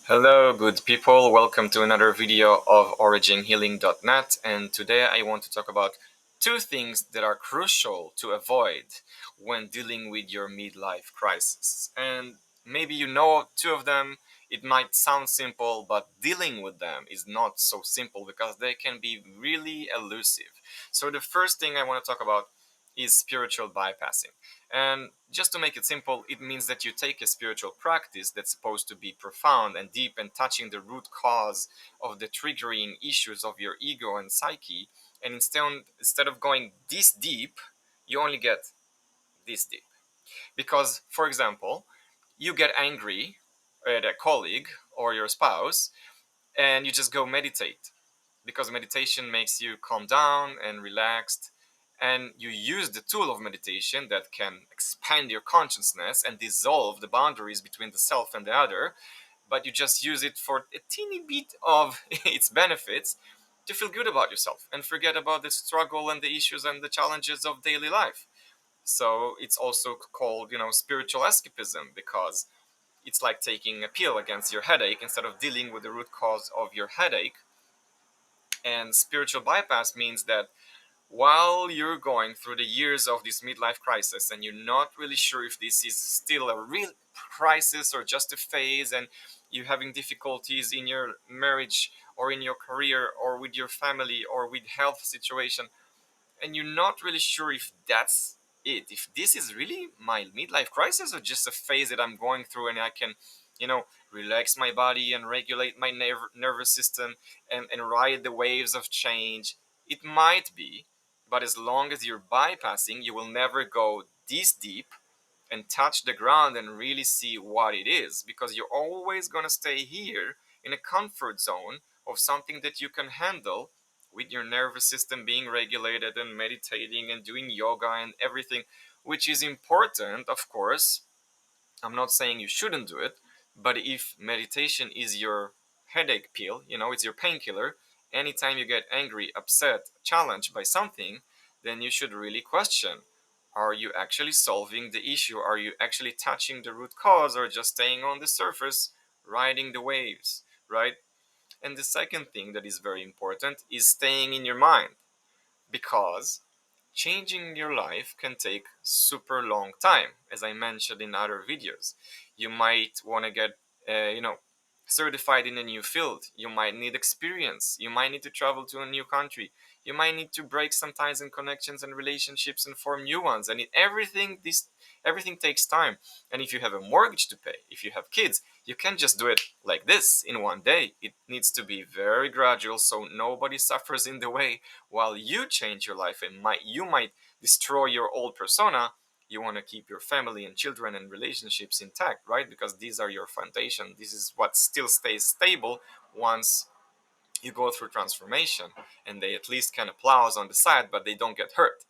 Hello, good people. Welcome to another video of originhealing.net. And today I want to talk about two things that are crucial to avoid when dealing with your midlife crisis. And maybe you know two of them. It might sound simple, but dealing with them is not so simple because they can be really elusive. So the first thing I want to talk about is spiritual bypassing. And just to make it simple, it means that you take a spiritual practice that's supposed to be profound and deep and touching the root cause of the triggering issues of your ego and psyche. And instead of going this deep, you only get this deep. Because, for example, you get angry at a colleague or your spouse and you just go meditate because meditation makes you calm down and relaxed, and you use the tool of meditation that can expand your consciousness and dissolve the boundaries between the self and the other, but you just use it for a teeny bit of its benefits to feel good about yourself and forget about the struggle and the issues and the challenges of daily life. So it's also called, spiritual escapism, because it's like taking a pill against your headache instead of dealing with the root cause of your headache. And spiritual bypass means that while you're going through the years of this midlife crisis and you're not really sure if this is still a real crisis or just a phase, and you're having difficulties in your marriage or in your career or with your family or with health situation, and you're not really sure if that's it, if this is really my midlife crisis or just a phase that I'm going through and I can, relax my body and regulate my nervous system and ride the waves of change. It might be, but as long as you're bypassing, you will never go this deep and touch the ground and really see what it is, because you're always going to stay here in a comfort zone of something that you can handle with your nervous system being regulated and meditating and doing yoga and everything, which is important, of course. I'm not saying you shouldn't do it, but if meditation is your headache pill, it's your painkiller, anytime you get angry, upset, challenged by something, then you should really question, are you actually solving the issue? Are you actually touching the root cause, or just staying on the surface, riding the waves, right? And the second thing that is very important is staying in your mind, because changing your life can take super long time, as I mentioned in other videos. You might want to get certified in a new field. You might need experience. You might need to travel to a new country. You might need to break some ties and connections and relationships and form new ones. And everything takes time. And if you have a mortgage to pay, if you have kids, you can't just do it like this in one day. It needs to be very gradual so nobody suffers in the way while you change your life, and you might destroy your old persona. You want to keep your family and children and relationships intact, right? Because these are your foundation. This is what still stays stable once you go through transformation, and they at least can applause on the side, but they don't get hurt.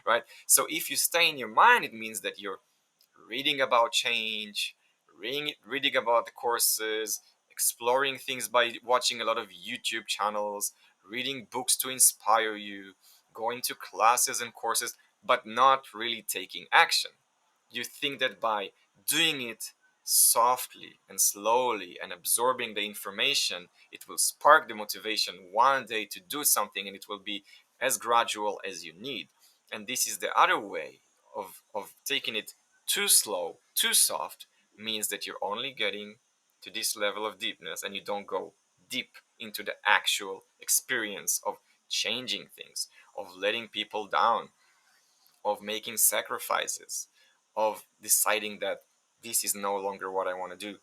Right? So if you stay in your mind, it means that you're reading about change, reading about the courses, exploring things by watching a lot of YouTube channels, reading books to inspire you, going to classes and courses, but not really taking action. You think that by doing it softly and slowly and absorbing the information, it will spark the motivation one day to do something, and it will be as gradual as you need. And this is the other way of taking it too slow, too soft, means that you're only getting to this level of deepness and you don't go deep into the actual experience of changing things, of letting people down, of making sacrifices, of deciding that this is no longer what I want to do.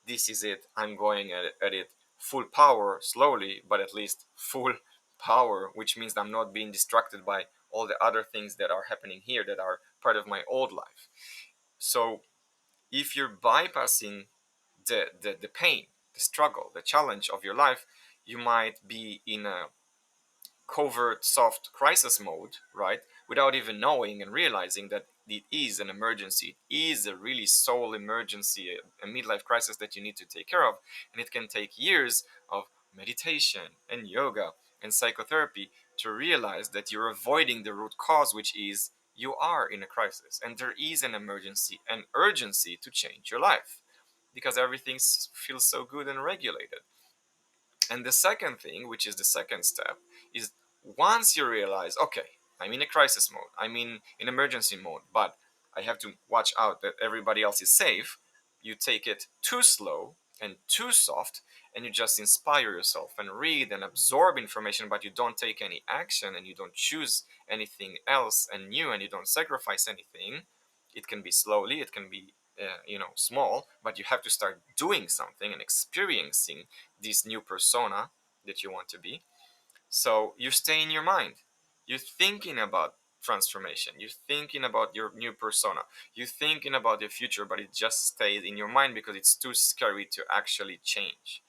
This is it. I'm going at it full power, slowly, but at least full power, which means I'm not being distracted by all the other things that are happening here that are part of my old life. So if you're bypassing the pain, the struggle, the challenge of your life, you might be in a covert soft crisis mode, right? Without even knowing and realizing that it is an emergency. It is a really soul emergency, a midlife crisis that you need to take care of. And it can take years of meditation and yoga and psychotherapy to realize that you're avoiding the root cause, which is you are in a crisis and there is an emergency, an urgency to change your life. because everything feels so good and regulated. And the second thing, which is the second step, is once you realize, okay, I'm in a crisis mode, I'm in emergency mode, but I have to watch out that everybody else is safe, you take it too slow and too soft, and you just inspire yourself and read and absorb information, but you don't take any action and you don't choose anything else and new, and you don't sacrifice anything. It can be slowly, it can be small, but you have to start doing something and experiencing this new persona that you want to be. So you stay in your mind. You're thinking about transformation. You're thinking about your new persona. You're thinking about the future, but it just stays in your mind because it's too scary to actually change.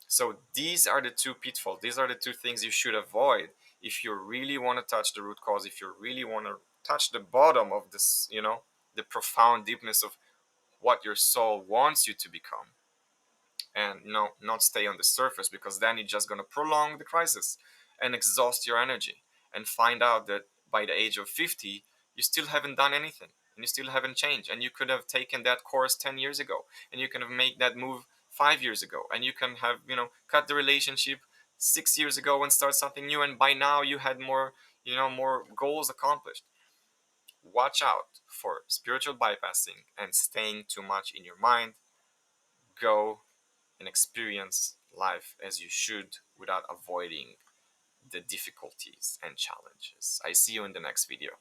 So these are the two pitfalls. These are the two things you should avoid if you really want to touch the root cause, if you really want to touch the bottom of this, the profound deepness of what your soul wants you to become, and not stay on the surface, because then you're just going to prolong the crisis and exhaust your energy and find out that by the age of 50 you still haven't done anything and you still haven't changed, and you could have taken that course 10 years ago, and you can have made that move 5 years ago, and you can have cut the relationship 6 years ago and start something new, and by now you had more goals accomplished. Watch out for spiritual bypassing and staying too much in your mind. Go and experience life as you should without avoiding the difficulties and challenges. I see you in the next video.